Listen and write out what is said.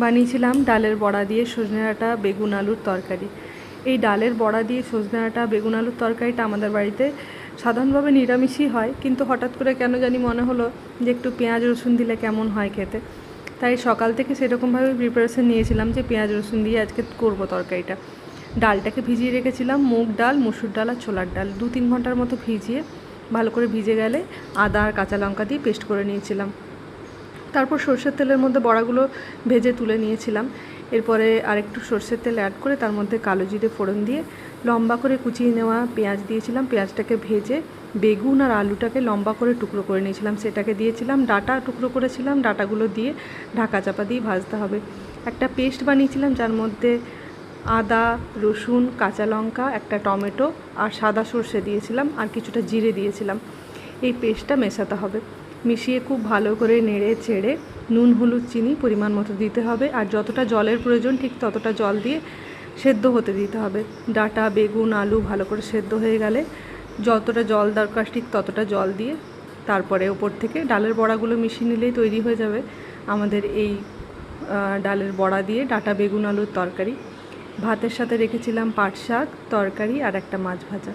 বানিয়েছিলাম ডালের বড়া দিয়ে সজনে ডাঁটা বেগুন আলুর তরকারি। এই ডালের বড়া দিয়ে সজনে ডাঁটা বেগুন আলুর তরকারিটা আমাদের বাড়িতে সাধারণভাবে নিরামিষই হয়, কিন্তু হঠাৎ করে কেন জানি মনে হলো যে একটু পেঁয়াজ রসুন দিলে কেমন হয় খেতে। তাই সকাল থেকে সেরকমভাবে প্রিপারেশন নিয়েছিলাম যে পেঁয়াজ রসুন দিয়ে আজকে করবো তরকারিটা। ডালটাকে ভিজিয়ে রেখেছিলাম, মুগ ডাল, মসুর ডাল আর ছোলার ডাল 2-3 ঘন্টার মতো ভিজিয়ে, ভালো করে ভিজে গেলে আদা আর কাঁচা লঙ্কা দিয়ে পেস্ট করে নিয়েছিলাম। তারপর সরষের তেলের মধ্যে বড়াগুলো ভেজে তুলে নিয়েছিলাম। এরপরে আরেকটু সরষের তেল অ্যাড করে তার মধ্যে কালো জিরে ফোড়ন দিয়ে লম্বা করে কুচিয়ে নেওয়া পেঁয়াজ দিয়েছিলাম। পেঁয়াজটাকে ভেজে বেগুন আর আলুটাকে লম্বা করে টুকরো করে নিয়েছিলাম, সেটাকে দিয়েছিলাম। ডাঁটা টুকরো করেছিলাম, ডাঁটাগুলো দিয়ে ঢাকা চাপা দিয়ে ভাজতে হবে। একটা পেস্ট বানিয়েছিলাম যার মধ্যে আদা, রসুন, কাঁচা লঙ্কা, একটা টমেটো আর সাদা সর্ষে দিয়েছিলাম, আর কিছুটা জিরে দিয়েছিলাম। এই পেস্টটা মেশাতে হবে, মিশিয়ে খুব ভালো করে নেড়ে চেড়ে নুন হলুদ চিনি পরিমাণ মতো দিতে হবে, আর যতটা জলের প্রয়োজন ঠিক ততটা জল দিয়ে সেদ্ধ হতে দিতে হবে। ডাঁটা বেগুন আলু ভালো করে সেদ্ধ হয়ে গেলে যতটা জল দরকার ঠিক ততটা জল দিয়ে তারপরে ওপর থেকে ডালের বড়াগুলো মিশিয়ে নিলেই তৈরি হয়ে যাবে আমাদের এই ডালের বড়া দিয়ে ডাঁটা বেগুন আলুর তরকারি। ভাতের সাথে রেখেছিলাম পাট শাক তরকারি আর একটা মাছ ভাজা।